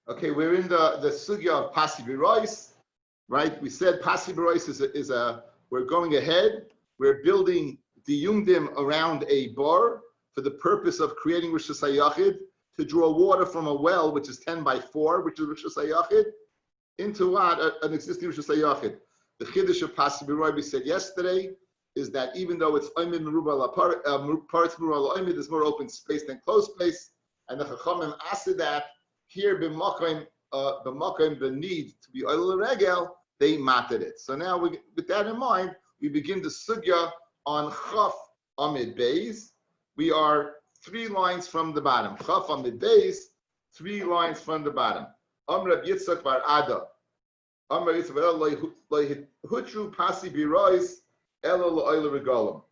Okay, we're in the sugya of Pasi B'Rois, right? We said Pasi B'Rois we're going ahead. We're building the Yungdim around a bar for the purpose of creating Rosh Hashanah to draw water from a well, which is 10 by 4, which is Rosh Hashanah, into what? An existing Rosh Hashanah. The Chiddush of Pasi B'Rois we said yesterday is that even though it's Oimid Merubah Paretz Merubah Oimid, there's more open space than closed space, and the Chachamim asked that here b'makom the need to be oil regel, they matted it. So now with that in mind, we begin the sugya on Chaf Amid Beis. We are 3 lines from the bottom. Chaf Amid Beis, 3 lines from the bottom. Amr Yitzchak Bar Ada. Amr Yitzchak Hutru Pasi B'Rois Elo L'Oil Regalim.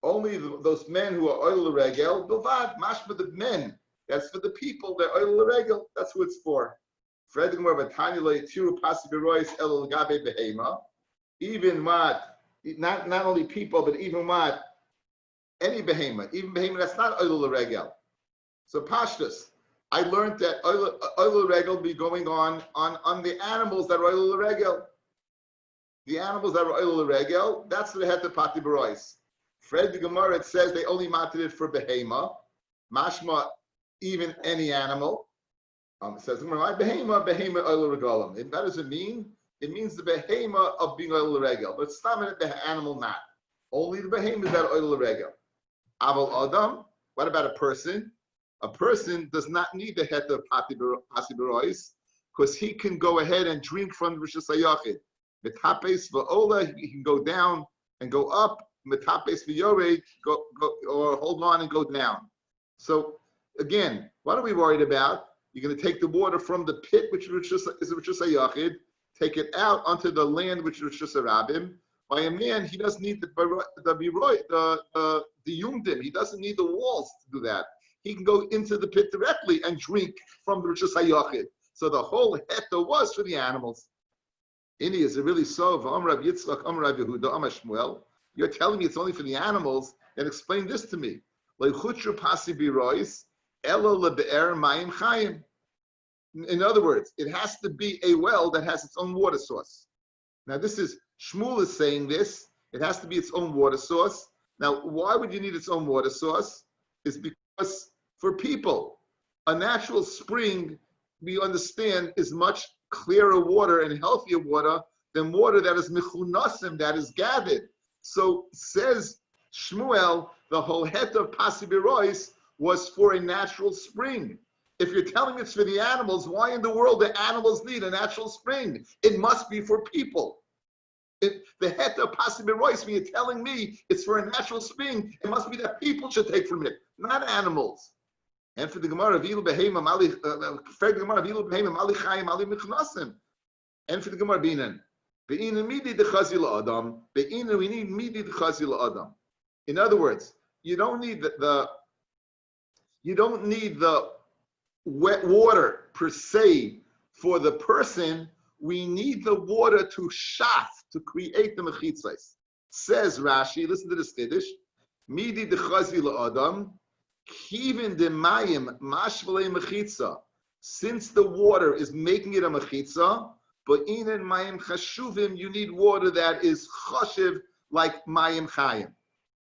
Only those men who are oil regel, Bilvad, mashma the men. That's for the people. They're oil regel. That's who it's for. Even what, not only people, but even what, any behema, even behema that's not oil regel. So pashtus, I learned that oil regel be going on the animals that are oil regel. The animals that are oil regel, that's the het pati berois. Fred the Gemara, it says they only mated it for behema. Mashma, even any animal. It says, behema oil regalim. What does it mean? It means the behema of being oil regel. But it's not the animal not. Only the behema is that oil regel. Aval adam, what about a person? A person does not need the het of pasi berois because he can go ahead and drink from Rosh Hashanah. Metapes v'ola, he can go down and go up. Metapes v'yorei, go or hold on and go down. So again, what are we worried about? You're going to take the water from the pit, which is Rosh Hashanah, take it out onto the land, which is Rosh Hashanah. By a man, he doesn't need the yumdim. He doesn't need the walls to do that. He can go into the pit directly and drink from the Rosh Hashanah. So the whole heta was for the animals. Ini, is it really so? You're telling me it's only for the animals? Then explain this to me. In other words, it has to be a well that has its own water source. Now, this is Shmuel is saying this. It has to be its own water source. Now, why would you need its own water source? It's because for people, a natural spring, we understand, is much clearer water and healthier water than water that is mechunasim, that is gathered. So says Shmuel, the whole het of Pasi B'Rois was for a natural spring. If you're telling me it's for the animals, why in the world do animals need a natural spring? It must be for people. The het of Pasi B'Rois, when you're telling me it's for a natural spring, it must be that people should take from it, not animals. And for the Gemara, and for the Gemara, Binan midi de chazil adam. Be'ina, we need midi de chazil adam. In other words, you don't need the wet water per se for the person. We need the water to shaf, to create the mechitzos. Says Rashi, listen to this Kiddush. Midi de chazil adam. Kivin de mayim mashvale mechitza. Since the water is making it a mechitza, but in mayim chashuvim, you need water that is chashiv like mayim chayim.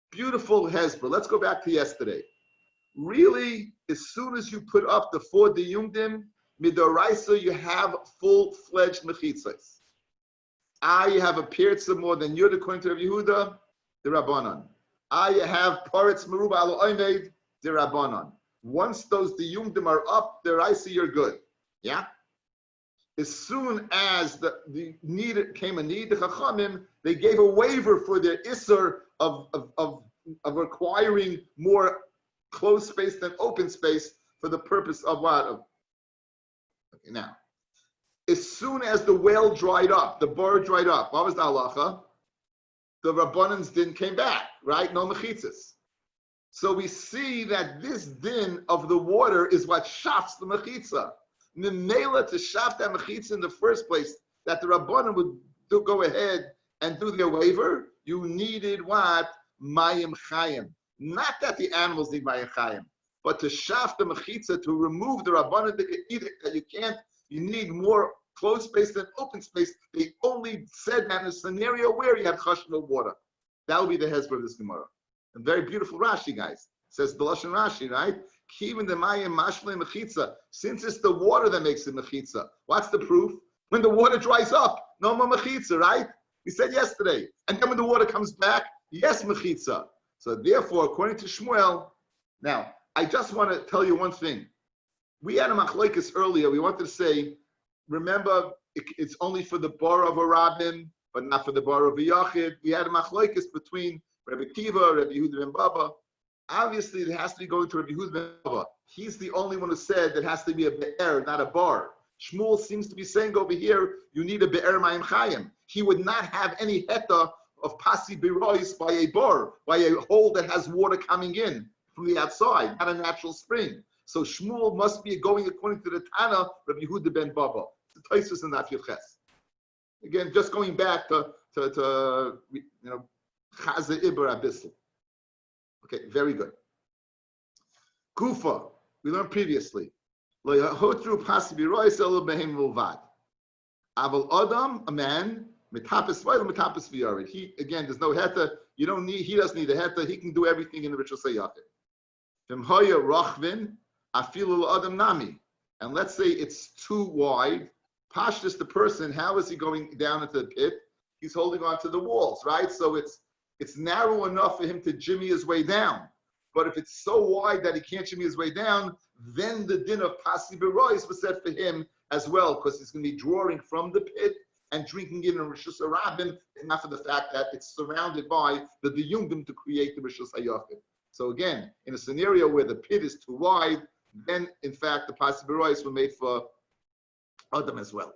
Beautiful hezbollah. Let's go back to yesterday. Really, as soon as you put up the 4 diyumdim, midoraisa, you have full-fledged mechitzos. You have a pirza more than Yud according to Rabbi Yehuda, the Rabbanon. You have paretz meruba alo oimed, the Rabbanon. Once those diyumdim are up, the raisa, you're good. Yeah? As soon as the need came a need, the Chachamim, they gave a waiver for their isser of requiring more closed space than open space for the purpose of what? Okay, now, as soon as the well dried up, the bar dried up, what was the halacha? The Rabbanans din came back, right? No mechitzas. So we see that this din of the water is what shafts the mechitza. Memela to shaf that mechitza in the first place, that the Rabbanan would go ahead and do their waiver, you needed what? Mayim chayim. Not that the animals need mayim chayim, but to shaf the mechitza, to remove the Rabbanan edict that you can't You need more closed space than open space. They only said that in a scenario where you had chashma water. That will be the hezbollah of this Gemara. A very beautiful Rashi, guys. Says the Lashon Rashi, right? Kivin the mayim mashle mechitza. Since it's the water that makes it mechitza. What's the proof? When the water dries up, no more mechitza, right? We said yesterday. And then when the water comes back, yes, mechitza. So therefore, according to Shmuel, now, I just want to tell you one thing. We had a machlokes earlier. We wanted to say, remember, it's only for the bar of a rabbin, but not for the bar of a yachid. We had a machlokes between Rabbi Kiva, Rabbi Yehuda ben Baba. Obviously, it has to be going to Rabbi Yehuda ben Baba. He's the only one who said that has to be a be'er, not a bar. Shmuel seems to be saying over here, you need a be'er ma'im chayim. He would not have any heta of pasi birois by a bar, by a hole that has water coming in from the outside, not a natural spring. So Shmuel must be going according to the Tana Rabbi Yehuda ben Baba. It's the Taisus and Daf Ches. Again, just going back to Chaza Iber Abyssal. Okay, very good. Kufa, we learned previously. Lo yahotru pasi birois elo behem mulvad. Aval Adam, a man, metapes vayla metapes v'yarid. He, again, there's no heta. He doesn't need a heta. He can do everything in the ritual sayachid. V'mhoya rochvin, afilu adam nami. And let's say it's too wide. Pashtus, the person, how is he going down into the pit? He's holding on to the walls, right? So it's narrow enough for him to jimmy his way down. But if it's so wide that he can't jimmy his way down, then the din of pasi berois was set for him as well, because he's going to be drawing from the pit and drinking it in Rishus HaRabim, not for the fact that it's surrounded by the diyungim to create the Rishus HaYachid. So again, in a scenario where the pit is too wide, then in fact the pasi berois were made for Adam as well.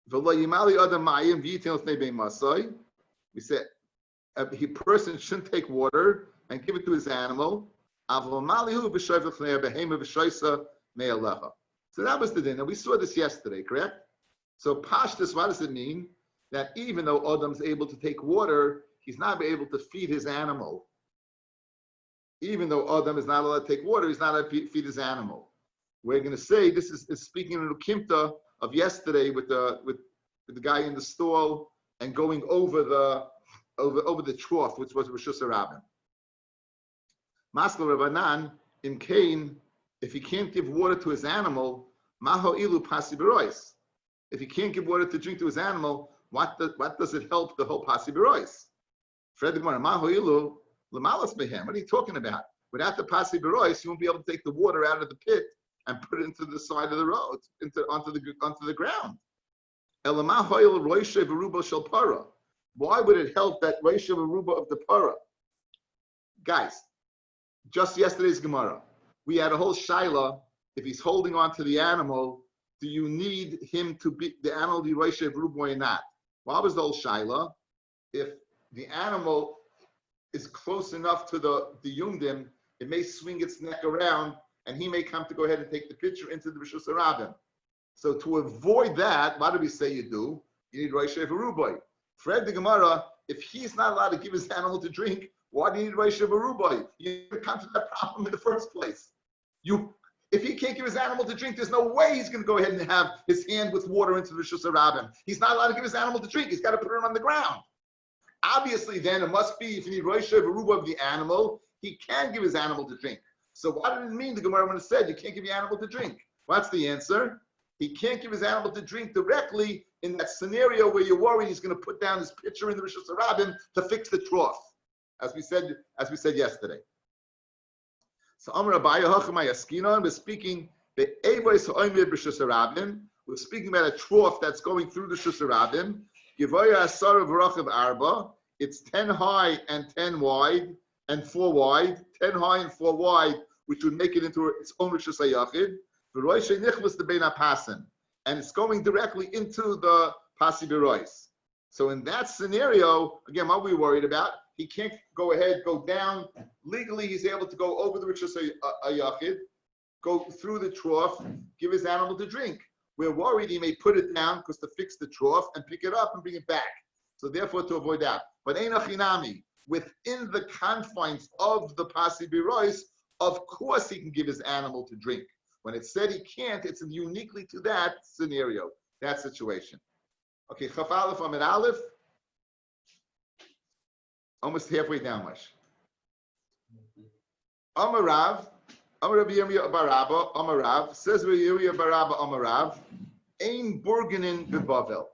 We said a person shouldn't take water and give it to his animal. So that was the din. And we saw this yesterday, correct? So pashtus, what does it mean? That even though Adam's able to take water, he's not able to feed his animal. Even though Adam is not allowed to take water, he's not allowed to feed his animal. We're going to say this is speaking in the Kimta of yesterday with the guy in the stall and going over the trough, which was Rishus HaRabim. Maslo Rabbanan in Cain, if he can't give water to his animal, maho ilu pasi berois. If he can't give water to drink to his animal, what does it help the whole pasi berois? Fred the Gemara, maho ilu lemalas behem. What are you talking about? Without the pasi berois, you won't be able to take the water out of the pit and put it into the side of the road, onto the ground. Why would it help that Roisha Veruba of the para? Guys, just yesterday's Gemara, we had a whole shaila. If he's holding on to the animal, do you need him to be the animal be Roisha Veruba or not? What was the whole shaila? If the animal is close enough to the yumdim, it may swing its neck around, and he may come to go ahead and take the pitcher into the Rishus HaRabim. So to avoid that, what do we say you do? You need Rosh Verubai. Fred the Gemara, if he's not allowed to give his animal to drink, why do you need Rosh Verubai? You come to that problem in the first place. If he can't give his animal to drink, there's no way he's going to go ahead and have his hand with water into the Rishus HaRabim. He's not allowed to give his animal to drink. He's got to put it on the ground. Obviously, then, it must be, if you need Rosh Verubai of the animal, he can give his animal to drink. So what did it mean, the Gemara, when it said you can't give your animal to drink? What's the answer? He can't give his animal to drink directly in that scenario where you're worried he's going to put down his pitcher in the Rishus HaRabim to fix the trough, as we said yesterday. So Amar Rabbi Hachamay Askinon, we're speaking the Evois Ha'omer Rishus HaRabim. We're speaking about a trough that's going through the Rishus HaRabim. Givoya Asar V'Rachav Arba. It's 10 high and 10 wide and 4 wide. 10 high and 4 wide, which would make it into its own Rishus HaYachid. And it's going directly into the Pasi Berois. So in that scenario, again, what are we worried about? He can't go down. Legally, he's able to go over the Rishus HaYachid, go through the trough, give his animal to drink. We're worried he may put it down because to fix the trough and pick it up and bring it back. So therefore, to avoid that. But Einachinami, within the confines of the Pasi Berois, of course he can give his animal to drink. When it said he can't, it's uniquely to that scenario, that situation. Okay, Chaf Aleph Amid Aleph, almost halfway down much. Amarav, Amarav Yirmiyah Barabba, Amarav, says Yirmiyah Barabba Amarav, Ein Burgenin Bebavel.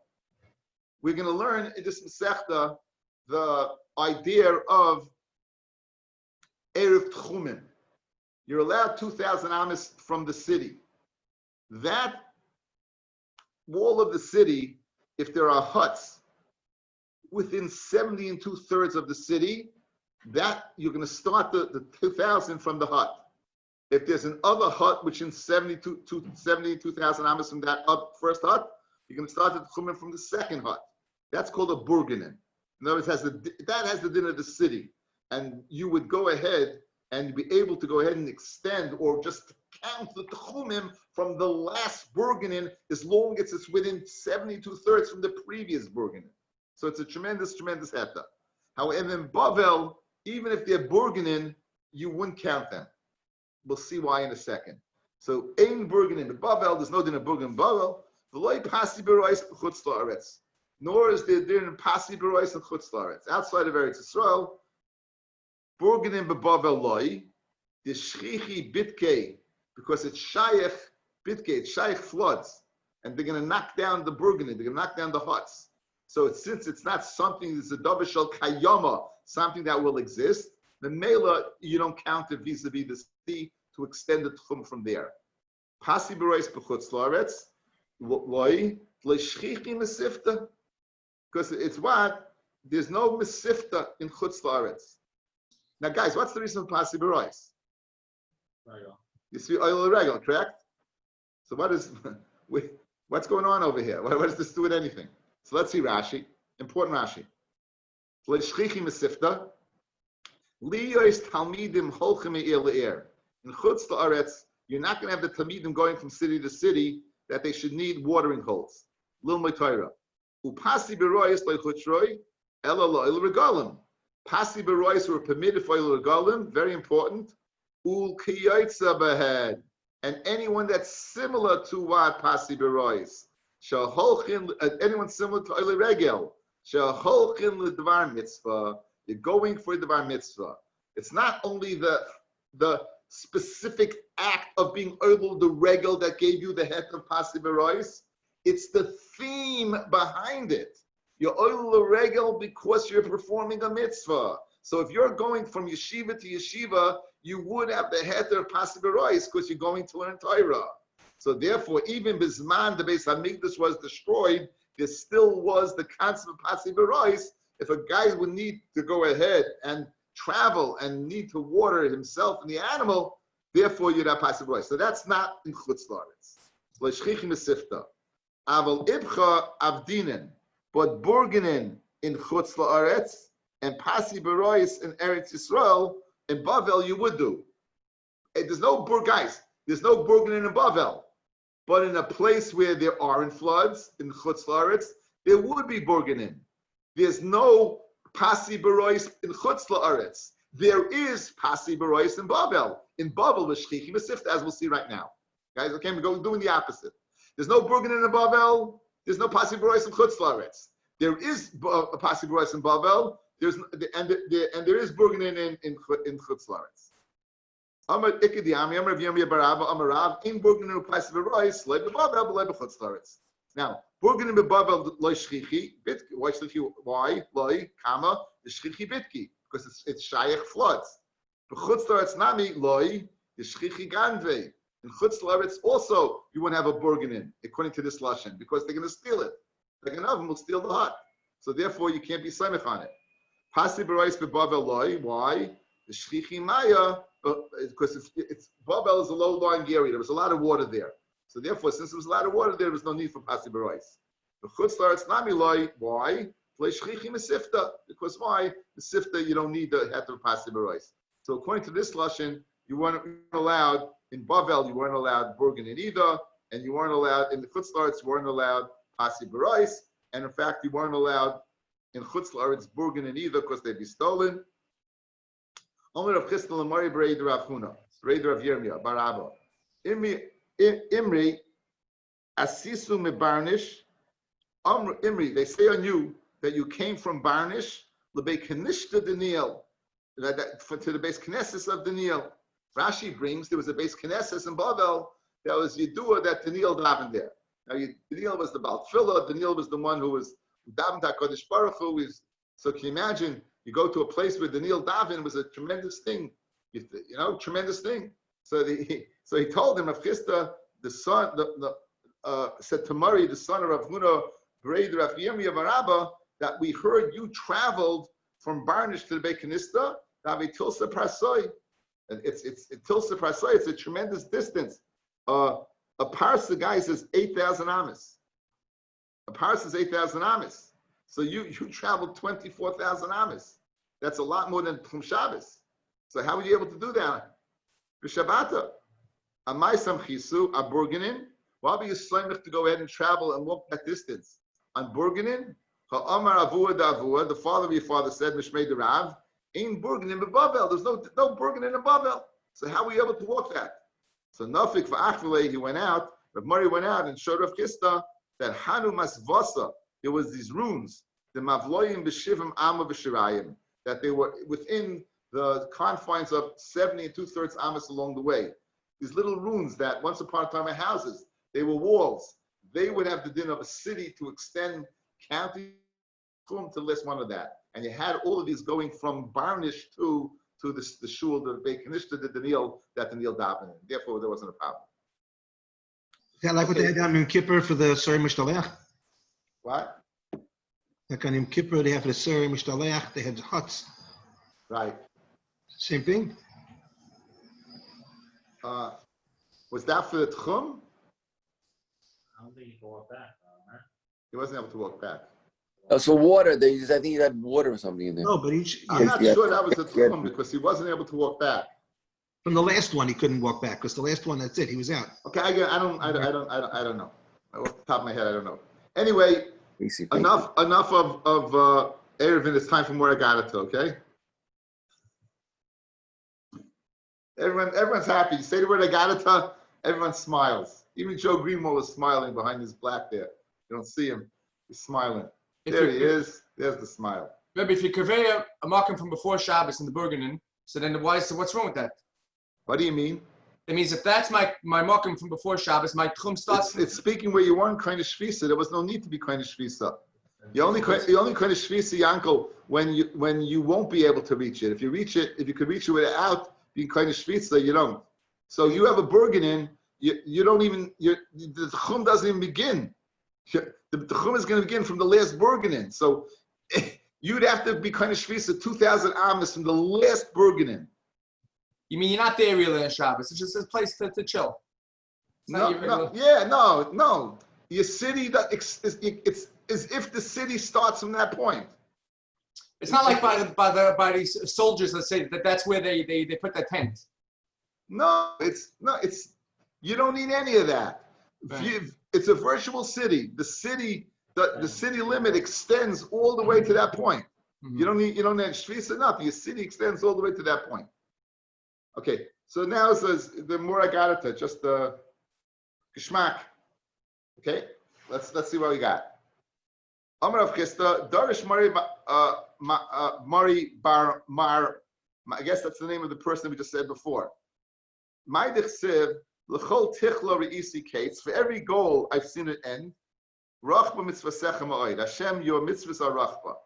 We're going to learn in this Masechta the idea of Erev Tchumim. You're allowed 2,000 amas from the city. That wall of the city, if there are huts within 70 and 2/3 of the city, that you're going to start the 2,000 from the hut. If there's another hut which in 72,000 amas from that first hut, you're going to start the Tchumim from the second hut. That's called a burgenin. In other words, that has the din of the city. And you would go ahead and be able to go ahead and extend or just count the Tchumim from the last burgenin as long as it's within 72/3 from the previous burgenin. So it's a tremendous, tremendous heta. However, in Bavel, even if they're burgenin, you wouldn't count them. We'll see why in a second. So, ein burgenin in Bavel, there's no din of burgenin in Bavel. V'loi pasi b'rois b'chutz la'aretz. Nor is there din of pasi b'rois and chutz la'aretz. Outside of Eretz Yisrael, burgenin b'Bavel loi, the shchichi bitkei, because it's shayach bitkei, it's shayach floods, and they're going to knock down the burgenin, they're going to knock down the huts. So since it's not something that's a davar shel kayama, something that will exist, the mela, you don't count it vis-a-vis the city to extend the tchum from there. Pasi b'rois b'chutz la'aretz, loi, l'shchichi mesifta, because it's what? There's no mesifta in chutz la'aretz. Now, guys, what's the reason for pasi b'rois? You see oil regal, correct? So what's going on over here? What does this do with anything? So let's see Rashi, important Rashi. L'shchichi mesifta, liyois talmidim holchem me'ir le'ir. In chutz la'aretz, you're not going to have the talmidim going from city to city that they should need watering holes. Lil Torah. Upasi b'rois lo'chutzroi, ela lo'il regalim. Pasi b'rois were permitted for oil regalim, very important. Ul kiyotza b'hed. And anyone that's similar to what pasi b'rois. Anyone similar to oil regel. Sheholchin l'dvar mitzvah. You're going for dvar mitzvah. It's not only the specific act of being oil the regel that gave you the head of pasi b'rois. It's the theme behind it. You're oil the regel because you're performing a mitzvah. So if you're going from yeshiva to yeshiva, you would have the head of pasi b'rois because you're going to learn Torah. So therefore, even Bisman, the Beis Hamikdash was destroyed, there still was the concept of pasi b'rois. If a guy would need to go ahead and travel and need to water himself and the animal, therefore you'd have pasi b'rois. So that's not in chutz la'aretz. L'shchichi mesifta. Aval ibcha avdinen, but burgenin in chutz la'aretz and pasi b'rois in Eretz Yisrael, in Bavel you would do. There's no there's no burgenin in Bavel. But in a place where there aren't floods, in chutz la'aretz, there would be burgenin. There's no pasi b'rois in chutz la'aretz. There is pasi b'rois in Bavel. In Bavel, l'shchichi mesifta, as we'll see right now. Guys, okay, we're doing the opposite. There's no burgenin in Bavel. There's no pasi b'rois in chutz la'aretz. There is a pasi b'rois in Bavel. There is burgenin in chutz la'aretz. Amar ikidiyami, Amar Yomi Barabba, Amar Rav, in burgenin in pasi b'rois, loy b'Bavel, loy b'chutz la'aretz. Now, burgenin b'Bavel loy shchichi, bitki. Why shchichi? Why loy kama the shchichi bitki? Because it's shayach floods. B'chutz la'aretz nami loy the shchichi ganvei. In chutz la'aretz also you won't have a burgenin according to this lashon because they're going to steal it. Like an oven will steal the hut, so therefore you can't be samech on it. Pasi b'rois b'Bavel loy. Why? The shchichi maya, because it's Bavel is a low-lying area. There was a lot of water there. So therefore, since there was a lot of water there was no need for pasi b'rois. The chutz la'aretz nami loy. Why? Shchichi mesifta. Because why? The sifta you don't need the heter of pasi b'rois. So according to this lashon, you weren't allowed in Bavel. You weren't allowed burgenin either, and you weren't allowed in the chutz la'aretz. You weren't allowed pasi b'rois, and in fact, you weren't allowed in chutz la'aretz burgenin either because they'd be stolen. Only Rav Chisda l'mari b'reid Rav Huna, b'reid Rav Yirmiyah, Barabba. Imi Imri, Asisu Mebarnish, Imri, they say on you that you came from Barnish, Lebe Kanishta Daniel, to the base Knesset of Daniel. Rashi brings there was a base Knesset in Bavel that was Yedua that Daniel davened there. Now Daniel was the Baal Tfilah, Daniel was the one who was davened HaKadosh Baruch Hu. So can you imagine, you go to a place where Daniel davened was a tremendous thing, tremendous thing. So he told him, Rav Chisda, the son, said to Murray, the son of Rav Huna, Braid Rav Yomi of Araba, that we heard you traveled from Barnish to the Beit Kanista, Tilsa Prasoy. And it's Tilsa Prasoy, it's a tremendous distance. A parsa, guys, is 8,000 amas. A parsa is 8,000 amas. So you traveled 24,000 amas. That's a lot more than Tum Shabbos. So how were you able to do that? B'Shabbata. Amai Sam Chisu, a Burganin. Why be you slaimich to go ahead and travel and walk that distance? On Burganin, Ha'amar Avua Davua, the father of your father said, Mishmei the Rav, Ein Burganin Bavel. There's no Burganin in Bavel. So how were you able to walk that? So Nafik V'Achvile, he went out, Rav Murray went out and showed Rav Chisda that Hanu Masvasa, there was these runes, the Mavloyim B'Shivim Amma B'Shirayim, that they were within the confines of 70 and 2/3 amas along the way. These little runes that once upon a time were houses, they were walls. They would have the din of a city to extend county to list one of that. And you had all of these going from Barnish to the shul, the Beit Kanishta, the Daniel, that Daniel davened. Therefore, there wasn't a problem. Is that like what they had on Yom Kippur for the Sari Mishtaleach? What? Like on Yom Kippur, they have for the Sari Mishtaleach, they had huts. Right. Same thing? Was that for the Tchum? I don't think he can walk back. He wasn't able to walk back. Oh, so water. I think he had water or something in there. No, but I'm not sure that was the Tchum because he wasn't able to walk back. From the last one, he couldn't walk back because the last one, that's it. He was out. Okay, I don't know. Off the top of my head, I don't know. Anyway, enough of Eruvin. It's time for more Agadata, okay? Everyone's happy. You say the word Agadata, everyone smiles. Even Joe Greenwald is smiling behind his black there. You don't see him. He's smiling. There he is. There's the smile. Rabbi, if you convey a makom from before Shabbos in the Burganin, so then what's wrong with that? What do you mean? It means if that's my makom from before Shabbos, my tchum starts. It's speaking where you weren't kind of shvisa. There was no need to be kind of shvisa. You only kind of shvisa, Yankel, when you won't be able to reach it. If you could reach it without being kind of shvisa, you don't. So you have a Burganin, you don't even, the tchum doesn't even begin. The tchum is going to begin from the last Burganin. So you'd have to be kind of shvisa 2,000 amas from the last Burganin. You mean you're not there really on Shabbos? It's just a place to chill. No. Your city, it's as if the city starts from that point. It's not like by these soldiers that say that's where they put their tent. No, you don't need any of that. Right. It's a virtual city. The city limit extends all the way to that point. Mm-hmm. You don't need streets or nothing. Your city extends all the way to that point. Okay, so now it says the more Agadata, just the Geschmack. Okay, let's see what we got. Amar of Chisda, Darish Mari Bar Mar. I guess that's the name of the person we just said before. Ma'idich Siv L'chol Tichlo Reisi Kates. For every goal I've seen it end. Rachba Mitzvasecha Ma'oid. Hashem, your mitzvahs are Rachba.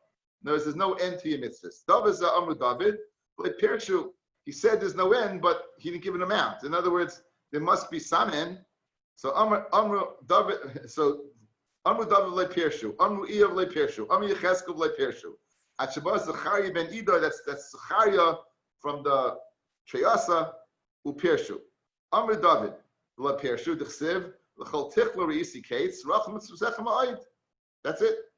In other words, there's no end to your mitzvahs. David Amru David. But Pirshu, he said there's no end, but he didn't give an amount. In other words, there must be some end. So Amru David le Pirshu, Amru Iyav le Pirshu, Amru Yecheskel le Pirshu. At Shabbos Zachariah ben Ido, that's Zachariah from the Treyasa, U Pirshu. Amru David le Pirshu, D'chsev l'chol tichlo reisi kates, Racham mitzvusechem ha'oid. That's it.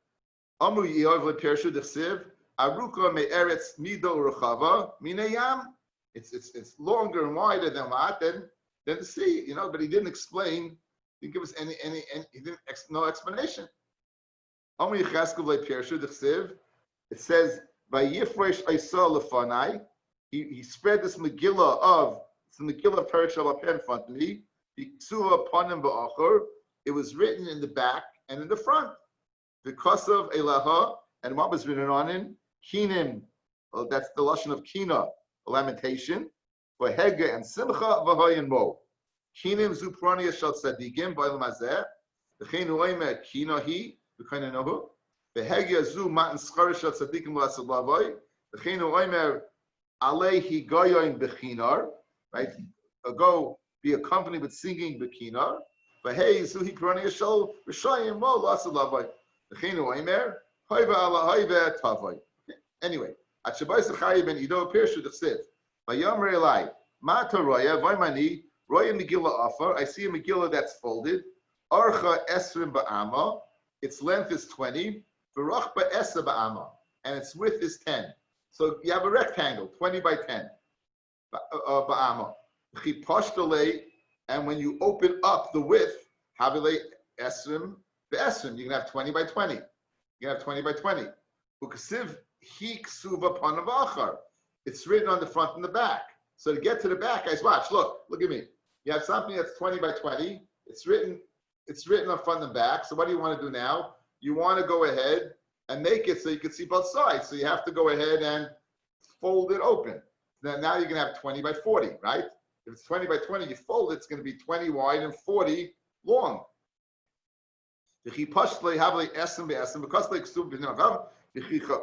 Amru Iyav le Pirshu, D'chsev Aruka me'eretz mido urchava minayam. It's longer and wider than what? Than the sea, but he didn't explain, he didn't give us any no explanation. It says, he spread this Megillah of Torah Shabbat in front of me. It was written in the back and in the front. Because of Elaha, and what was written on it? Kinim. Well, that's the lashon of Kina, a lamentation. For Hege and Simcha v'hoyin mo. Kinim zu prania shal tzadikim b'olam hazeh. V'chein oimer Kina hi v'chein enohu. V'hege zu matan schar shal tzadikim l'asad lavoy. V'chein oimer alehi goyoin b'chinar. Right? Go be accompanied with singing b'chinar. V'hei zu hi prania shal r'shayim mo l'asad lavoy. V'chein oimer hoiva ala hoiva tavoy. Anyway, at Shabbos Chayi ben Ido Pirshu the Siv. Vayomer Elai, Ma Toroya, Vaimani, Roya Megillah Offer. I see a Megillah that's folded. Archa Esrim Ba'ama. Its length is 20. V'roch Ba'esa Ba'ama. And its width is 10. So you have a rectangle, 20 by 10. Ba'ama. Chipashtale, and when you open up the width, Havile Esrim Ba'esrim. You can have 20 by 20. You can have 20 by 20. Ukasiv it's written on the front and the back. So to get to the back, guys, watch. Look at me. You have something that's 20 by 20. It's written on front and back. So what do you want to do now? You want to go ahead and make it so you can see both sides. So you have to go ahead and fold it open. Now you're going to have 20 by 40, right? If it's 20 by 20, you fold it, it's going to be 20 wide and 40 long. Because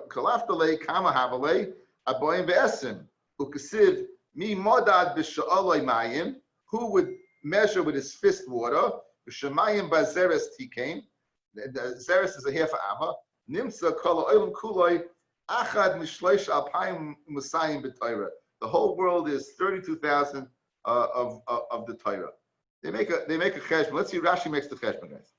Kalaftale kama havale aboyim be'esim ukasiv mi modad b'sha'olay mayim. Who would measure with his fist water? B'shamayim bazeres tikain. The zeres is a half amma. Nimsa kol oilam kuloi achad mishleish alpayim musayim b'Torah. The whole world is 32,000 of the Torah. They make a cheshbon. Let's see. Rashi makes the cheshbon, guys.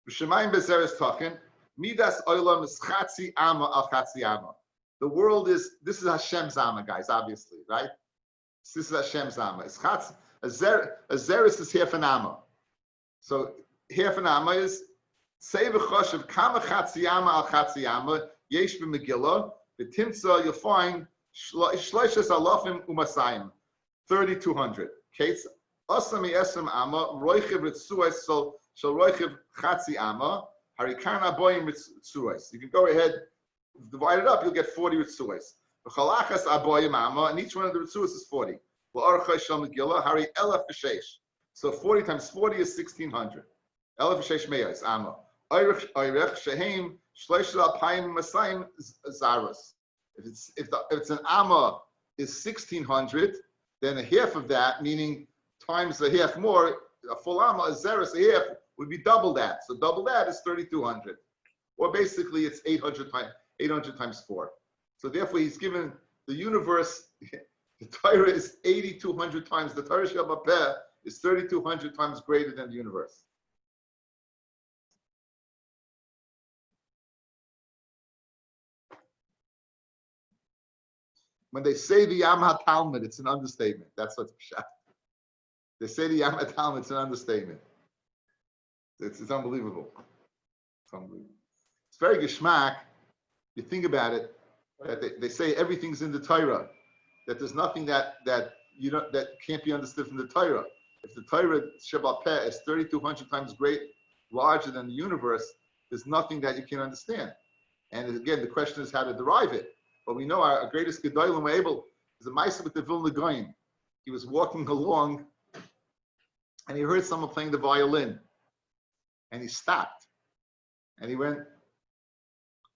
Shemayim bezeres talking. Midas oilam is chatzi ama al chatzi ama. The world is, this is Hashem's ama, guys, obviously, right? This is Hashem's ama. It's chatz, a zeres is half an ama. So half an ama is, say v'choshev kama chatzi ama al chatzi ama, yesh b'megillah, v'timtza, you'll find shleishes alafim umasayim, 3,200. Kates, asami esem ama, roichev ritzuay shall roichev chatzi ama, harikana boyim ritzuay. You can go ahead, divide it up, you'll get 40 ritzuay. V'chalachas aboyim ama, and each one of the ritzuay is 40. V'archa shal megillah, hari elef v'sheish. So 40 times 40 is 1,600. Elef v'sheish meyos, ama. Oirech shehem shleish alpayim masayim zaros. If it's an amma is 1,600, then a half of that, meaning times a half more, a full amma, a zeros, a half, would be double that. So double that is 3,200. Or basically it's 800 times 4. So therefore he's given the universe, the Torah is 8,200 times, the Torah Shabbat is 3,200 times greater than the universe. When they say the Yam HaTalmud, it's an understatement. That's what's pshat. They say the Yam HaTalmud, it's an understatement. It's unbelievable. It's unbelievable. It's very geschmack. You think about it, that they say everything's in the Torah, that there's nothing that can't be understood from the Torah. If the Torah Shabbat Peh is 3,200 times larger than the universe, there's nothing that you can understand. And again, the question is how to derive it. But we know our greatest Gedolim were able, is a Maisa with the Vilna Goyim. He was walking along and he heard someone playing the violin. And he stopped. And he went,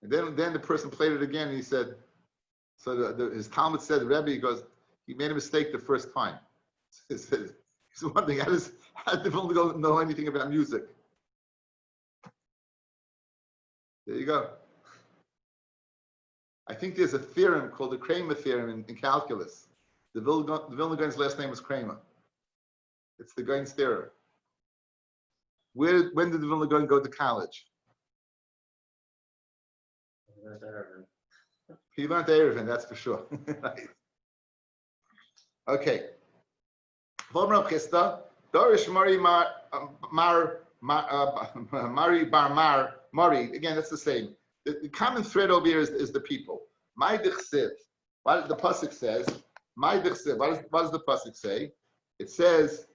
and then the person played it again and he said, so his Talmud said, Rabbi, he goes, he made a mistake the first time. He said, one thing, how did the Vilna Goyim know anything about music? There you go. I think there's a theorem called the Kramer theorem in calculus. The Vilna Gaon's last name was Kramer. It's the Gaon's theorem. When did the Vilna Gaon go to college? He learned Eruvin, that's for sure. Right. Okay. Dorish Mari Bar Mari. Again, that's the same. The common thread over here is the people. My dechsiv. What the pasuk says? What does the pasuk say? It says,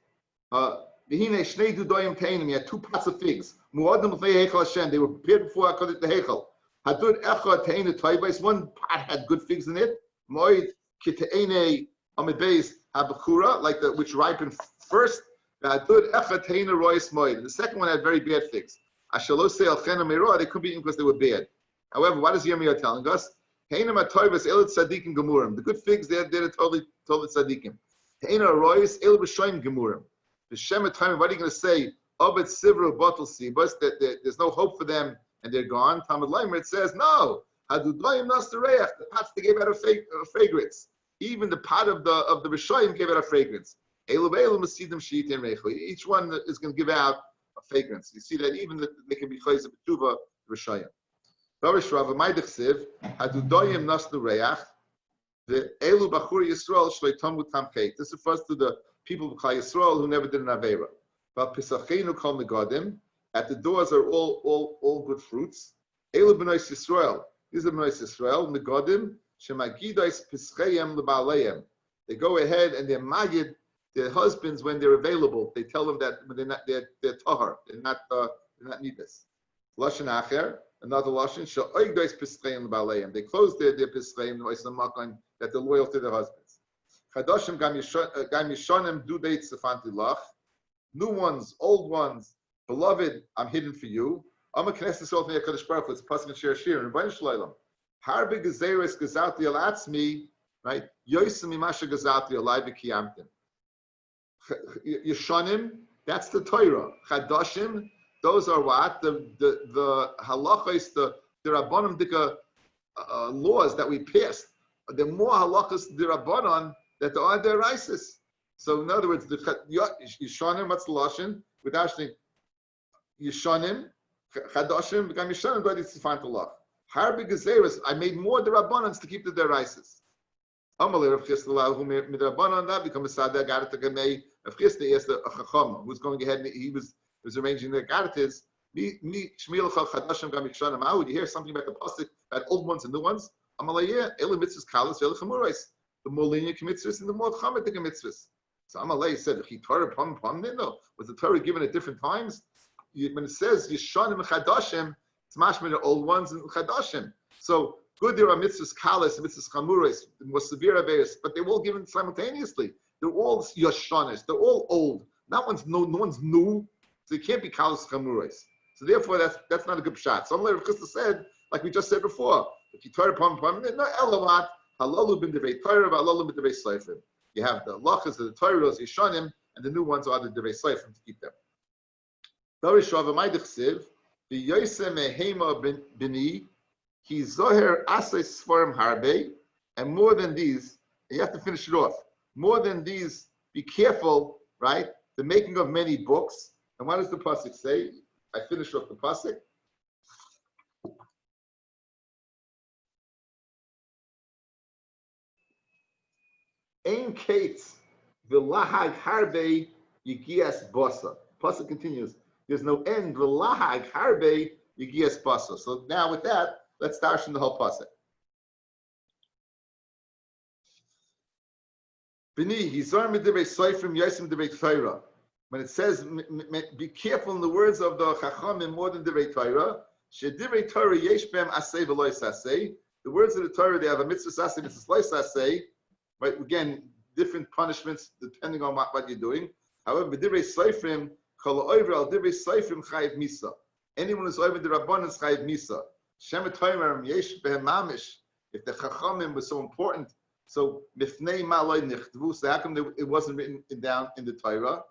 "V'hinei shnei dudoyim teinim." He had two pots of figs. Mu'adim l'fnei heichal Hashem. They were prepared before HaKadosh the heichal. Hadud echad teinu toivais. One pot had good figs in it. Moed kiteine amidbeis habachura, like the which ripened first. Hadud echad teinu rois moed. The second one had very bad figs. Ashalos se'al chena meirah. They couldn't be eaten because they were bad. However, what is Yomi telling us? Heinam atoivas elit tzadikim gemurim. The good figs, they're totally tzadikim. Heina rois el b'shoim gemurim. The Shem time. What are you going to say? Ovet sivru bottle sibas. That there's no hope for them and they're gone. Talmud Leimer, it says no. Hadudayim nastareach. The pots they gave out a fragrance. Even the pot of the b'shoim gave out a fragrance. Elu ve'elu masidim shiitim reichu. Each one is going to give out a fragrance. You see that even they can be chayz b'tuva b'shoim. Dorish Rava Maidechsiv Hadudoyim Nasnu Reach the Elu Bachur Yisrael Shleitam Tamchet. This refers to the people of Klal Yisrael who never did an Aveira. But Pesachenu Kol Megadim, at the doors are all good fruits. Elu B'nais Yisrael. These are B'nais Yisrael Megadim Shemagidais Pischayim LeBaaleim. They go ahead and they're magid their husbands when they're available. They tell them that they're not they're tahar. They're not nidus. Lashon Acher. Another lashon, they close their pischayim that they're loyal to their husbands. Chadoshim gam yishonim du deit sefanti lach. New ones, old ones, beloved, I'm hidden for you. Amma knesset salt ne'er kadosh baruch hu. It's pasuk in Shir Shir and Rebbeinu Shloim. Harbe gezeres gazalti al atzmi, right? Yoisem imasha gazalti alai v'kiyamtim. Yishonim, that's the Torah. Chadoshim. Those are what the halachas, the rabbanim dika laws that we passed. The more halachas the rabbanon that there are deraisis. So in other words, the yishanim, what's the lashon? With ashling yishanim, chadoshim, become yishanim. But it's fine to lach. Harbi gezeres. I made more the rabbanons to keep the deraisis. Amalei Rav Chisda who made the rabbanon that become a sadeh got it to gamei. Rav Chisda asked a chacham who's going ahead and he was arranging the garatis. You hear something about the pasuk about old ones and new ones? The more lenient mitzvahs and the more chamatik mitzvahs. So Amalei said, was the Torah given at different times? When it says Yishanim Chadashim, it's mashmir the old ones and Chadashim. So good, there are mitzvahs kalas, mitzvahs chamurais, the more severe averis, but they're all given simultaneously. They're all Yashanis. They're all old. No one's new. So it can't be kalas chamurais. So therefore, that's not a good shot. So Rav Chisda said, like we just said before, if you Torah pam no elamat halalu bin devei Torah, halalu bin devei seifrim. You have the lachas of the Torah, those yishanim, and the new ones are the devei seifrim to keep them. Dorish Rava Maidechsiv the Yosem mehema bini ki zoher asay sforim harbe, and more than these, you have to finish it off. More than these, be careful, right? The making of many books. And what does the pasuk say? I finish off the pasuk. Ein kates v'lahag harbe yigias basa. Pasuk continues. There's no end. V'lahag harbe yigias basa. So now with that, let's start from the whole pasuk. B'ni hizar midivei soifrim yosim divei Torah. When it says, be careful in the words of the Chachamim more than Divrei Torah, Shedivrei Torah yesh b'hem asay v'lo sasay. The words of the Torah, they have a mitzvah sasay, mitzvah lo sasay. Right? Again, different punishments depending on what you're doing. However, Divrei Seifrim, kol ha'over al Divrei Seifrim chayiv misa. Anyone who's over the Rabbanan is chayiv misa. Shem Torah yesh b'hem mamish. If the Chachamim was so important, so mifnei ma'aloi nichtvu. So how come it wasn't written down in the Torah?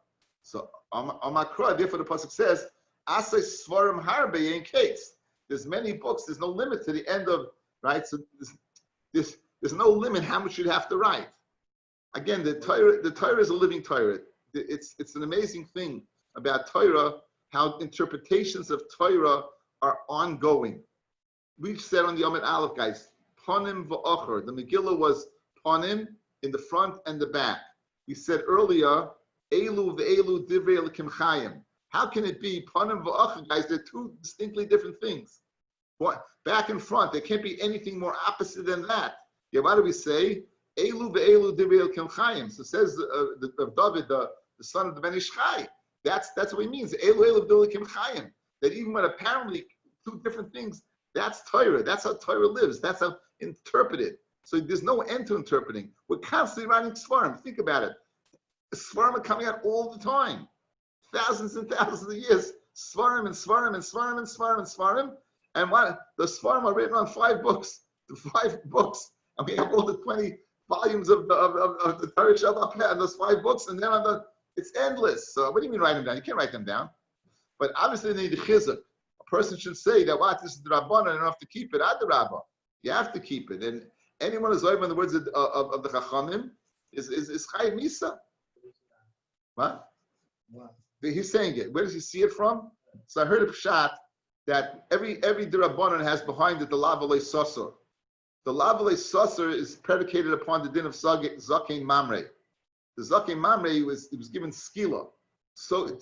So Amakra, therefore the pasuk says, "Asay svarim harbe in case." There's many books. There's no limit to the end of right. So there's no limit how much you'd have to write. Again, the Torah is a living Torah. It's an amazing thing about Torah how interpretations of Torah are ongoing. We've said on the Yom Aleph, guys, Panim v'Ocher. The Megillah was Panim in the front and the back. We said earlier. Elu ve'elu divrei elikim chayim. How can it be panim v'achim, guys? They're two distinctly different things. Back and front, there can't be anything more opposite than that. Yeah, why do we say Elu ve'elu divrei Elokim Chayim? So says of David, the son of the Ben Ish Chai. That's what he means. Elu elu divrei Elokim Chayim. That even when apparently two different things, that's Torah. That's how Torah lives. That's how interpreted. So there's no end to interpreting. We're constantly writing Svarim. Think about it. Svarim are coming out all the time. Thousands and thousands of years. Svarim and Svarim and Svarim and Svarim and Svarim. And what the Svarim are written on 5 books. The 5 books. And we have all the 20 volumes of the Torah Shabbat and those 5 books. And then it's endless. So what do you mean write them down? You can't write them down. But obviously they need the chizuk. A person should say that this is the Rabbanan, I don't have to keep it. Ad the Rabbah. You have to keep it. And anyone who's over in the words of the Chachamim is Chai Misa. What? He's saying it. Where does he see it from? So I heard a pshat that every Rabbanan has behind it the Lavalei Sasor. The Lavalei Sasor is predicated upon the din of Zakein Mamre. The Zakein Mamre was given skila. So the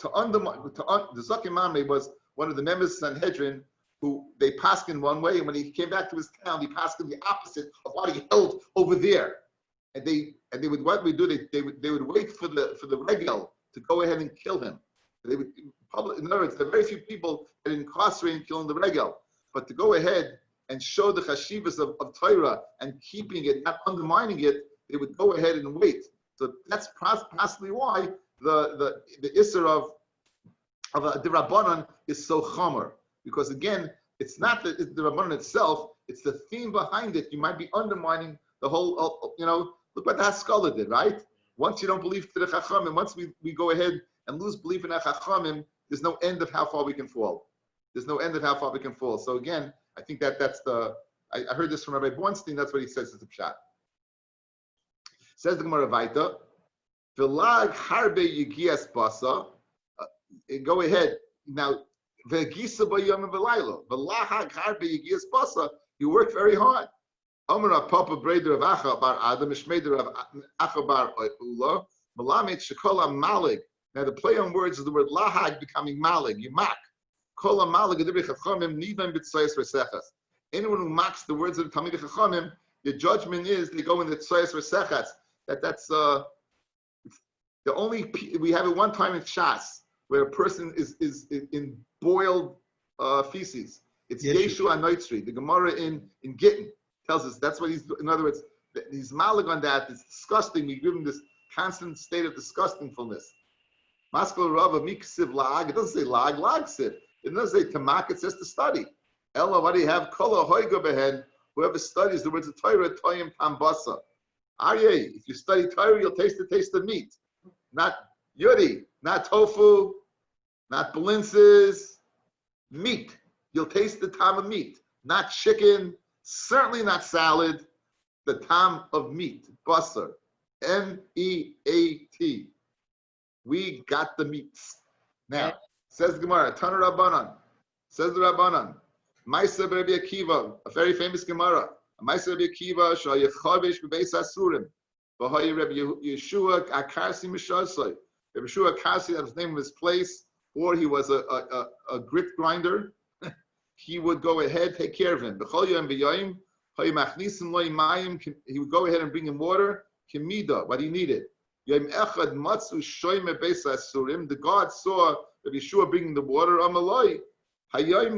Zakein Mamre was one of the members of Sanhedrin who they passed in one way, and when he came back to his town, he passed in the opposite of what he held over there. And they would what we do? They would wait for the regel to go ahead and kill him. They would in other words, there are very few people that incarcerate and killing the regel, but to go ahead and show the chashivas of Torah and keeping it, not undermining it, they would go ahead and wait. So that's possibly why the Isser of the Rabbanan is so chomer. Because again, it's not the Rabbanan itself, it's the theme behind it. You might be undermining the whole, look what the Haskalah did, right? Once you don't believe to the Chachamim, once we go ahead and lose belief in the Chachamim, there's no end of how far we can fall. There's no end of how far we can fall. So again, I think that's I heard this from Rabbi Bornstein, that's what he says is the pshat. Says the Gemara Vaita, V'lag harbe yigias basa, go ahead, now, V'gisa b'yom v'laylo, V'lahag harbe yigias basa, you work very hard. Amar Papa Breder of Acha bar Adam, Mishmeder of Acha bar Ula, Malamet Shekola Malig. Now the play on words is the word lahag becoming malig, you mock. Kola malig adibri chachamim nivan b'tzayis v'sechas. Anyone who mocks the words of the Talmidei Chachamim, the judgment is they go in the tzayis v'sechas. That's the only we have it one time in Shas where a person is in boiled feces. It's Yeshu Anoitzri. The Gemara in Gittin tells us that's what he's. In other words, he's malig on that. It's disgusting. We give him this constant state of disgustingfulness. Maskal Rava miksiv lag. It doesn't say lag siv. It doesn't say tamak. It says to study. Ella, what do you have? Kola hoiga behen. Whoever studies the words of Torah, toyim tambasa. Aryeh, if you study Torah, you'll taste the taste of meat. Not yuri, not tofu, not balinces. Meat. You'll taste the time of meat. Not chicken. Certainly not salad. The time of meat. Basar. M-E-A-T. We got the meats. Now, says the Gemara, Tana Rabbanan. Says the Rabbanan. Maisa Rabbi Akiva, a very famous Gemara. Maisa Rabbi Akiva, Shayachavish Bebeis Asurim. Bahayi Rabbi Yeshua Akarsi Mishasai. Rabbi Yeshua Akarsi, that was the name of his place, or he was a grit grinder. He would go ahead, take care of him. He would go ahead and bring him water, Kimida, what he needed. The God saw Rabbi Yeshua bringing the water. Amaloi, you're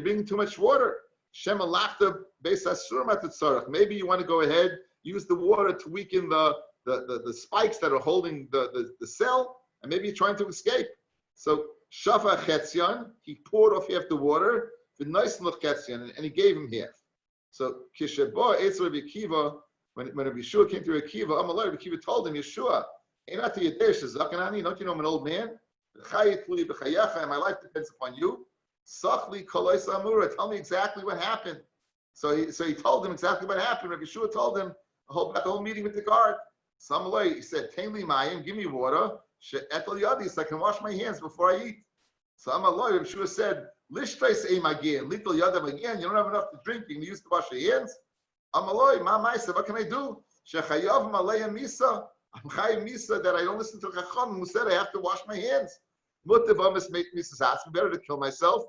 bringing too much water. Maybe you want to go ahead, use the water to weaken the spikes that are holding the cell, and maybe you're trying to escape. So Shafa Chetzion, he poured off half the water, and he gave him half. So Kisheba Eitz Rabbi Akiva, when Rabbi Yeshua came to Rabbi Akiva, Rabbi Akiva told him, Yeshua, don't you know I'm an old man? My life depends upon you. Tell me exactly what happened. So he told him exactly what happened. Rabbi Yeshua told him about the whole meeting with the guard. He said, give me water, so I can wash my hands before I eat. So Rabbi Yeshua said, again. You don't have enough to drink, you can use to wash your hands. What can I do? I'm chayiv misa that I don't listen to Chacham who said I have to wash my hands. Better to kill myself.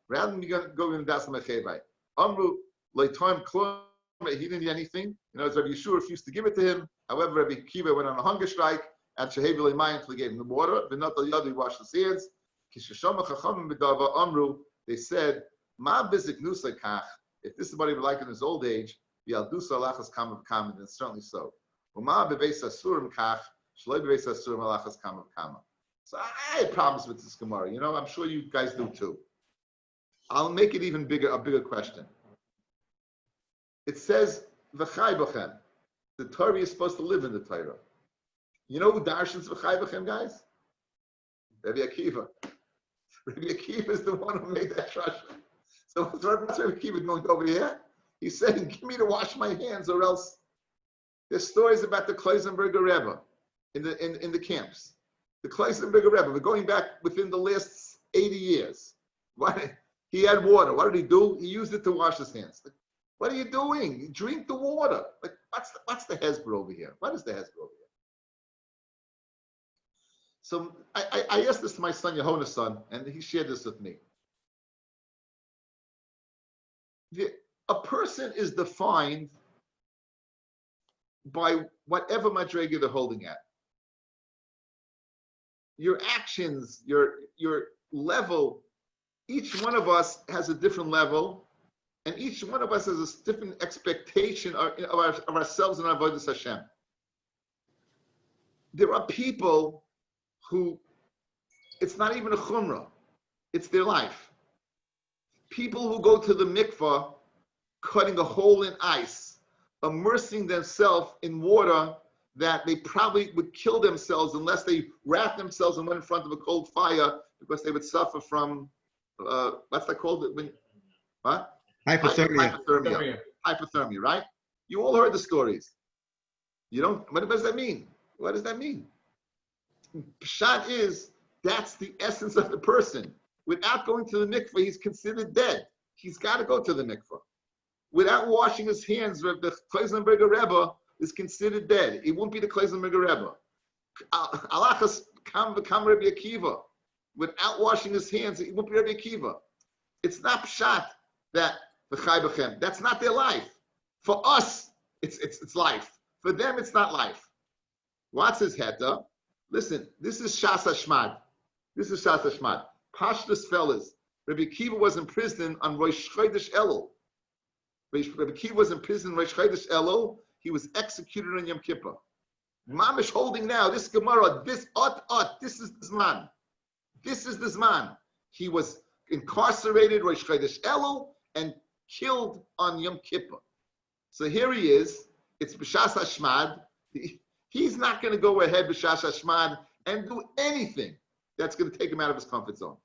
Rather than go in das mechevai. Amru leitoim klum. He didn't need anything. You know, as Rabbi Yeshua refused to give it to him. However, Rabbi Kiva went on a hunger strike. And Shehevi lemayim until he gave him the water. V'not al yadu, he washed his hands. Kishashama chachamim b'dava amru. They said, Ma bizik nusa kach. If this is what he would like in his old age, v'yaldusa alachas kam kama, then certainly so. U'ma bebeis asurim kach. Shloi bebeis asurim alachas kam kama. So I had problems with this Gemara. You know, I'm sure you guys do too. I'll make it even bigger, a bigger question. It says, V'chai b'chem. The Torah is supposed to live in the Torah. You know who darshans V'chai b'chem, guys? Rabbi Akiva. Rabbi Akiva is the one who made that trasha. So what's Rabbi Akiva doing over here? He's saying, give me to wash my hands, or else there's stories about the Kleisenberger Rebbe in the camps. The Kleisenberger Rebbe, we're going back within the last 80 years. What? He had water. What did he do? He used it to wash his hands. Like, what are you doing? You drink the water. Like, what's the Hezbollah over here? What is the Hezbollah over here? So I asked this to my son, Yehona's son, and he shared this with me. A person is defined by whatever madrega they're holding at. Your actions, your level, each one of us has a different level, and each one of us has a different expectation of ourselves and our avodas Hashem. There are people who, it's not even a chumrah, it's their life. People who go to the mikvah, cutting a hole in ice, immersing themselves in water that they probably would kill themselves unless they wrapped themselves and went in front of a cold fire, because they would suffer from, what's that called? What? Hypothermia. Hypothermia, right? You all heard the stories. You don't, what does that mean? What does that mean? Pshat is, that's the essence of the person. Without going to the mikveh, he's considered dead. He's got to go to the mikveh. Without washing his hands, the Kleisenberger Rebbe is considered dead. He won't be the Kleisenberger Rebbe. Alachas kam Rabbi Akiva. Without washing his hands, he won't be Rabbi Akiva. It's not pshat that v'chai b'chem. That's not their life. For us, it's life. For them, it's not life. What's his heta? Listen, this is Shas Hashmad. This is Shas Hashmad. Pashtus fellas. Rabbi Akiva was in prison on Rosh Chodesh Elul. Rabbi Akiva was in prison on Rosh Chodesh Elul. He was executed on Yom Kippur. Mamish holding now this Gemara, this this is the Zman. This is the Zman. He was incarcerated Rosh Chodesh Elul and killed on Yom Kippur. So here he is. It's B'Shas Hashmad. He's not going to go ahead B'Shas Hashmad and do anything that's going to take him out of his comfort zone.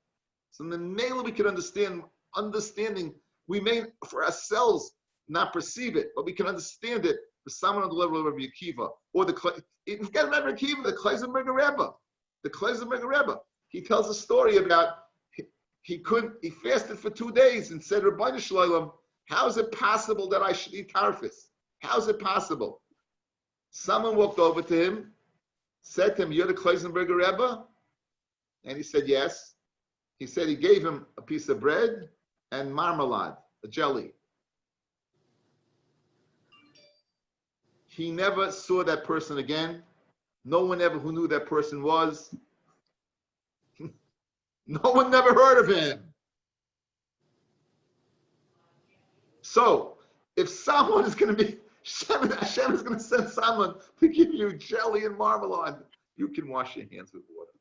So in the Mela we can understanding, we may for ourselves not perceive it, but we can understand it for someone on the level of Rabbi Akiva, or forget about Rabbi Akiva, the Kleisenberger Rebbe. The Kleisenberger Rebbe. He tells a story about he fasted for 2 days and said, Rabbi Shalom, how is it possible that I should eat tarfis? How is it possible? Someone walked over to him, said to him, you're the Kleisenberger Rebbe? And he said, yes. He said he gave him a piece of bread and marmalade, a jelly. He never saw that person again. No one ever who knew that person was. No one never heard of him. So, if someone is going to be, Hashem is going to send someone to give you jelly and marmalade, you can wash your hands with water.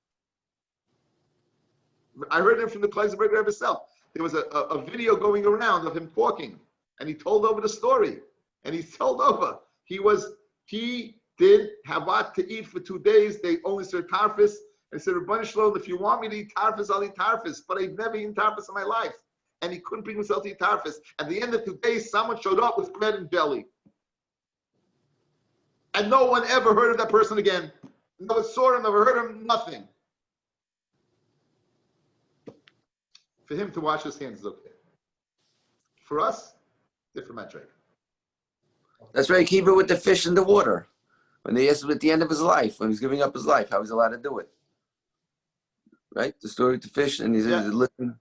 I heard it from the Kleisenberger Rebbe himself. There was a video going around of him talking, and he told over the story. And he told over. He did have what to eat for 2 days. They only served tarfis. And he said, Rabbi Shalom, if you want me to eat tarfis, I'll eat tarfis. But I've never eaten tarfis in my life. And he couldn't bring himself to eat tarfis. At the end of 2 days, someone showed up with bread and jelly. And no one ever heard of that person again. Never saw him, never heard him, nothing. For him to wash his hands is okay. For us, different metric. That's right. Keep it with the fish in the water. When they asked him at the end of his life, when he was giving up his life, how he's allowed to do it. Right? The story with the fish, and he said, listen,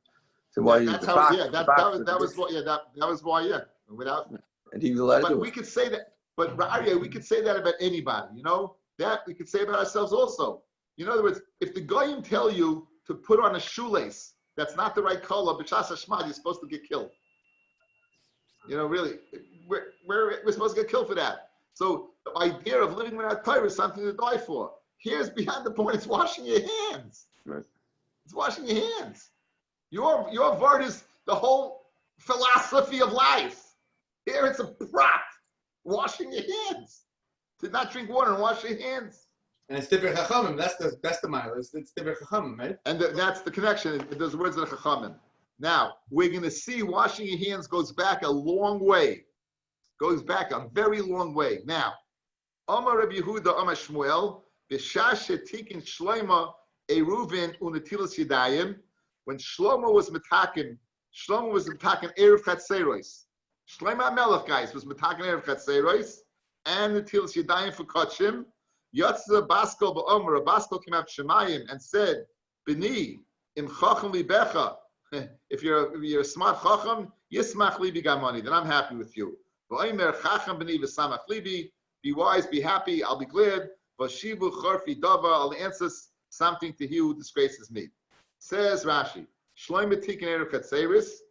So why That's the how. box, Yeah, the that box was why. Yeah, that was why. Yeah, without. and he was allowed to But do we it. could say that. But Arya, we could say that about anybody. You know that we could say about ourselves also. In other words, if the goyim tell you to put on a shoelace that's not the right color, b'shas hashmad, you're supposed to get killed. You know, really, we're supposed to get killed for that. So the idea of living without Torah is something to die for. Here's beyond the point. It's washing your hands. Right. It's washing your hands. Your word is the whole philosophy of life. Here it's a prat. Washing your hands. To not drink water and wash your hands. And it's Divrei Chachamim. That's the mile. It's Divrei Chachamim, right? And that's the connection. Those words of the Chachamim. Now, we're going to see washing your hands goes back a long way. Goes back a very long way. Now, Amar Rabbi Yehuda, Amar Shmuel, B'shash shetikin Shlomo Eruvin unetilas yadayim. When Shlomo was metaken Erev Chatzeros. Shlomo Melech, guys, was metaken Erev Chatzeros, and netilas yadayim for kachim. Yatza Baskel ba'Omer, Baskel came out Shemayim and said, B'ni im chacham libecha. If you're a smart chacham, yismach libi gamani. Then I'm happy with you. V'omer chacham b'ni v'samach libi. Be wise, be happy. I'll be glad. V'shivu chorfi dava. I'll answer something to he who disgraces me. Says Rashi, Shlomo tikin erev chatzeris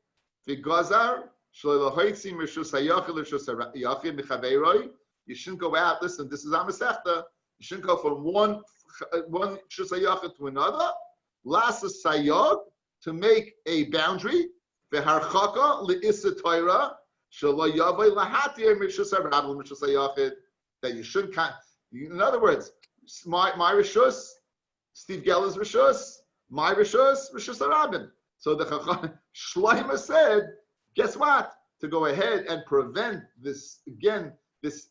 v'gazar shlo lahoitzim rishus hayachid rishus hayachid mechaveiroi. You shouldn't go out. Listen, this is Amasechta. You shouldn't go from one rishus hayachid to another. Lasa sayog, to make a boundary. V'harchaka le'isa Torah shlo yavay lahatir rishus harabel rishus hayachid. That you shouldn't. In other words, my rishus, Steve Geller's rishus. My rishus harabim. So the Shlomo said, guess what? To go ahead and prevent this again, this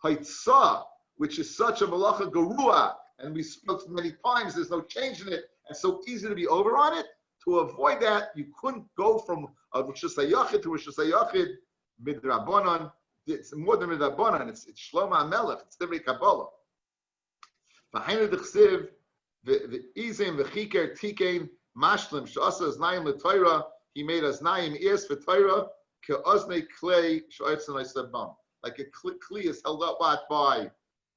haitzah, which is such a malacha garua, and we spoke many times. There's no change in it, and so easy to be over on it. To avoid that, you couldn't go from a rishus hayachid to rishus hayachid midrabanan. It's more than midrabanan. It's Shlomo HaMelech. It's Divrei Kabbalah. V'hainu d'chsiv v'izim v'chiker tikein mashlim she'asa aznayim l'Torah. He made aznayim ears for Torah ke'oznei klei she'oitzin l'sabam. Like a kli is held up by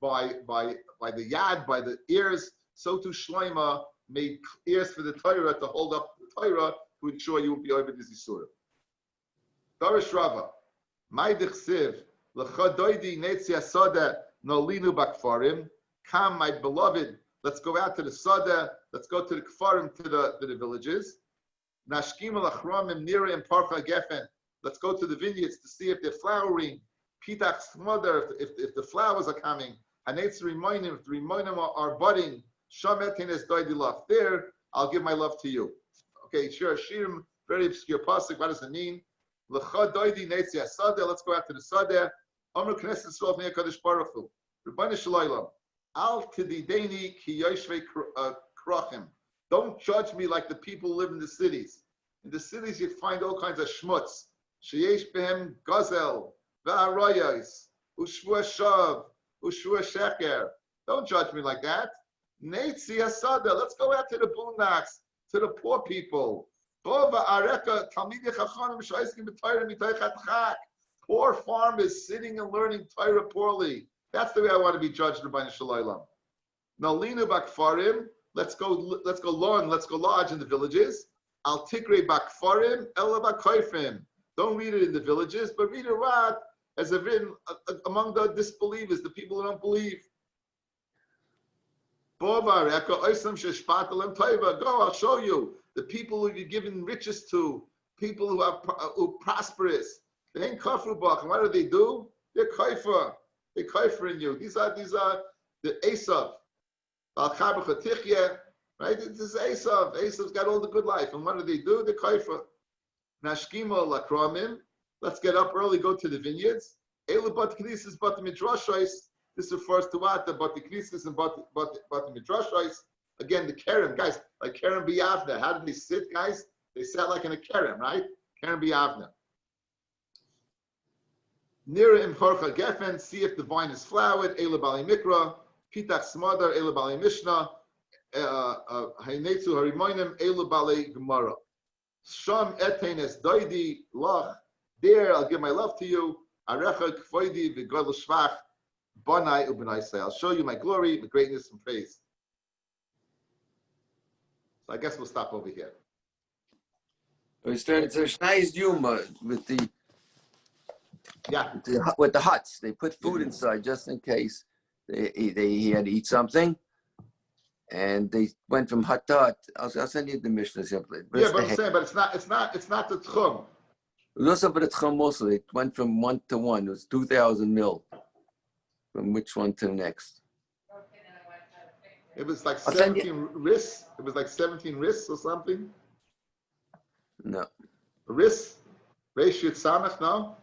the yad, by the ears. So too Shlomo made ears for the Torah to hold up the Torah to ensure you will be over the Zisura. Darish Rava. My dechsiv l'chadoidi netzi asada nolinu bakfarim. Come, my beloved, let's go out to the sada. Let's go to the kfarim, to the villages. Nashkim alachramim nira and parcha gefen. Let's go to the vineyards to see if they're flowering. Pitach smother, if the flowers are coming. Hanetz rimonim, if the rimonim are budding. Shametin es doidi love. There, I'll give my love to you. Okay, sure, shirim, very obscure pasuk. What does it mean? Let's go out to the Sadeh. Amr Knesset Yisrael V'nei HaKadosh Baruch Hu. Rebbeinu Shalom. Al tidideni ki yoshvei krachim. Don't judge me like the people who live in the cities. In the cities, you find all kinds of schmutz. Sheyesh behem gazel, v'arayos, ushvua shav, ushvua sheker. Don't judge me like that. Neitzi Asada. Let's go out to the boondocks, to the poor people. Poor farmers sitting and learning Torah poorly. That's the way I want to be judged, Rabbi Shalom. Nalinu bakfarim. Let's go learn. Let's go lodge in the villages. Al tikre bakfarim ela bakoifim. Don't read it in the villages, but read it right as if written among the disbelievers, the people who don't believe. Go, I'll show you. The people who you're giving riches to, people who are prosperous. They ain't kafrubach. And what do? They're kaifer. They're kaifer in you. These are the Esav. Right? This is Esav. Esav's got all the good life. And what do? They're kaifer. Nashkima lakramim. Let's get up early, go to the vineyards. Elu bat knisis bat midrashos. This refers to what? The bat knisis and bat midrashos. Again, the kerem, guys, like kerem biyavna. How did they sit, guys? They sat like in a kerem, right? Kerem biyavna. Nira im horcha gefen, see if the vine is flowered. Ela bali mikra, pitach smadar, ela bali mishnah, hainetzu harimonim, ela bali gemara. Sham etenes doidi lach. There, I'll give my love to you. Arecha kfoidi v'godl shvach banai u'benai say. I'll show you my glory, my greatness, and praise. So I guess we'll stop over here. It's a nice humor with the Yeah. with the huts. They put food inside just in case he had to eat something, and they went from hut to hut. I'll send you the Mishnah simply. Yeah, but I'm saying, but it's not the tchum. It was also for the tchum also. It went from 1 to 1. It was 2,000 mil from which one to the next. It was like I'll send 17 risks. It was like 17 risks or something. No, Risk, ratio samach. No.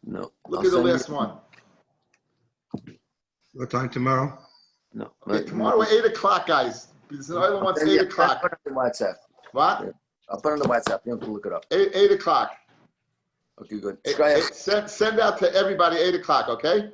no. Look I'll at the send last you- one. What time tomorrow? No. Okay, tomorrow at 8 o'clock, guys. Because another one wants 8 o'clock. I'll put it on the WhatsApp. What? I'll put it on the WhatsApp. You have to look it up. 8 o'clock. Okay, good. Send out to everybody 8 o'clock, okay?